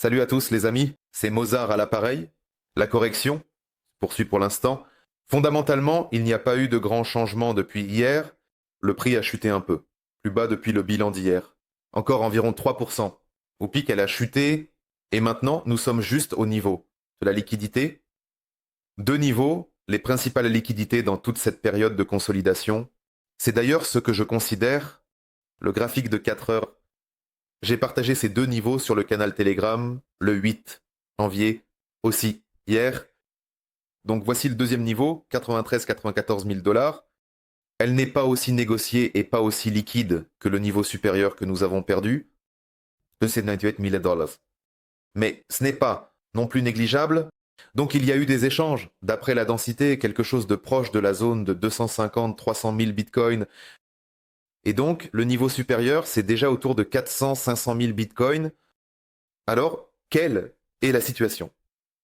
Salut à tous les amis, c'est Mozart à l'appareil. La correction poursuit pour l'instant. Fondamentalement, il n'y a pas eu de grand changement depuis hier. Le prix a chuté un peu, plus bas depuis le bilan d'hier. Encore environ 3%. Au pic, elle a chuté et maintenant, nous sommes juste au niveau de la liquidité. Deux niveaux, les principales liquidités dans toute cette période de consolidation. C'est d'ailleurs ce que je considère le graphique de 4 heures. J'ai partagé ces deux niveaux sur le canal Telegram le 8 janvier, aussi hier. Donc voici le deuxième niveau, 93-94 000 dollars. Elle n'est pas aussi négociée et pas aussi liquide que le niveau supérieur que nous avons perdu, 298 000 dollars. Mais ce n'est pas non plus négligeable. Donc il y a eu des échanges. D'après la densité, quelque chose de proche de la zone de 250-300 000 bitcoins. Et donc, le niveau supérieur, c'est déjà autour de 400-500 000 bitcoins. Alors, quelle est la situation?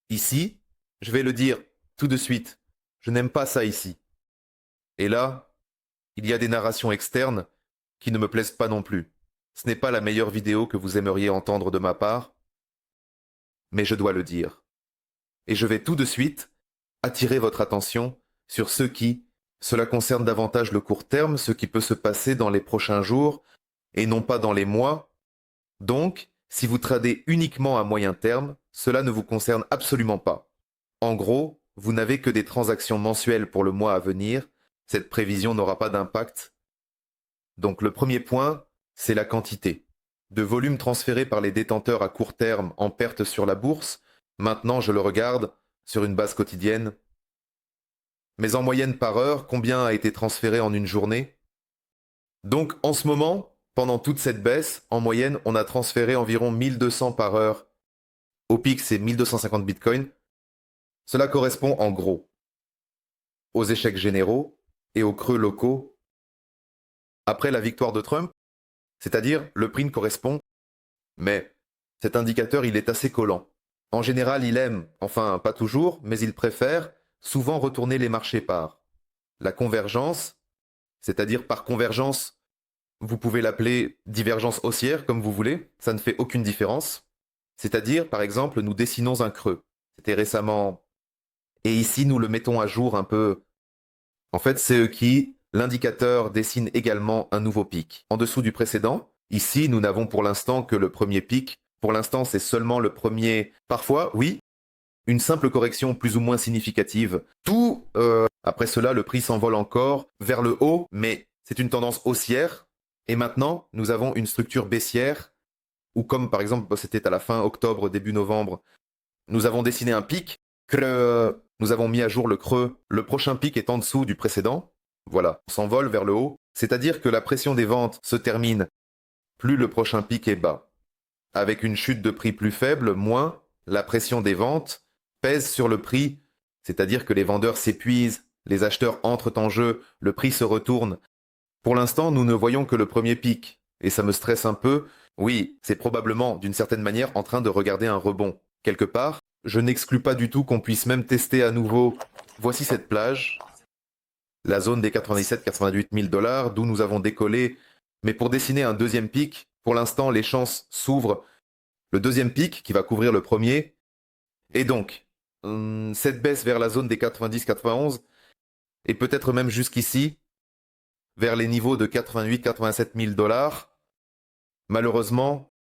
Ici, je vais le dire tout de suite, je n'aime pas ça ici. Et là, il y a des narrations externes qui ne me plaisent pas non plus. Ce n'est pas la meilleure vidéo que vous aimeriez entendre de ma part, mais je dois le dire. Et je vais tout de suite attirer votre attention sur ce qui, cela concerne davantage le court terme, ce qui peut se passer dans les prochains jours et non pas dans les mois. Donc, si vous tradez uniquement à moyen terme, cela ne vous concerne absolument pas. En gros, vous n'avez que des transactions mensuelles pour le mois à venir. Cette prévision n'aura pas d'impact. Donc le premier point, c'est la quantité. De volume transféré par les détenteurs à court terme en perte sur la bourse. Maintenant, je le regarde sur une base quotidienne. Mais en moyenne par heure, combien a été transféré en une journée? Donc en ce moment, pendant toute cette baisse, en moyenne, on a transféré environ 1200 par heure. Au pic, c'est 1250 bitcoins. Cela correspond en gros aux échecs généraux et aux creux locaux après la victoire de Trump, c'est-à-dire le prix ne correspond, mais cet indicateur, il est assez collant. En général, il aime, enfin pas toujours, mais il préfère souvent retourner les marchés par la convergence, c'est-à-dire par convergence, vous pouvez l'appeler divergence haussière comme vous voulez, ça ne fait aucune différence. C'est-à-dire, par exemple, nous dessinons un creux. C'était récemment. Et ici, nous le mettons à jour un peu. En fait, c'est qui, l'indicateur dessine également un nouveau pic. En dessous du précédent, ici, nous n'avons pour l'instant que le premier pic. Pour l'instant, c'est seulement le premier. Parfois, oui, une simple correction plus ou moins significative. Après cela, le prix s'envole encore vers le haut, mais c'est une tendance haussière. Et maintenant, nous avons une structure baissière, ou comme par exemple, c'était à la fin octobre, début novembre, nous avons dessiné un pic, nous avons mis à jour le creux, le prochain pic est en dessous du précédent. Voilà, on s'envole vers le haut, c'est-à-dire que la pression des ventes se termine, plus le prochain pic est bas. Avec une chute de prix plus faible, moins la pression des ventes pèse sur le prix, c'est-à-dire que les vendeurs s'épuisent, les acheteurs entrent en jeu, le prix se retourne. Pour l'instant, nous ne voyons que le premier pic, et ça me stresse un peu. Oui, c'est probablement, d'une certaine manière, en train de regarder un rebond. Quelque part, je n'exclus pas du tout qu'on puisse même tester à nouveau. Voici cette plage, la zone des 97-98 000 dollars, d'où nous avons décollé. Mais pour dessiner un deuxième pic, pour l'instant, les chances s'ouvrent. Le deuxième pic, qui va couvrir le premier. Et donc, cette baisse vers la zone des 90-91, et peut-être même jusqu'ici, vers les niveaux de 88-87 000 dollars, malheureusement,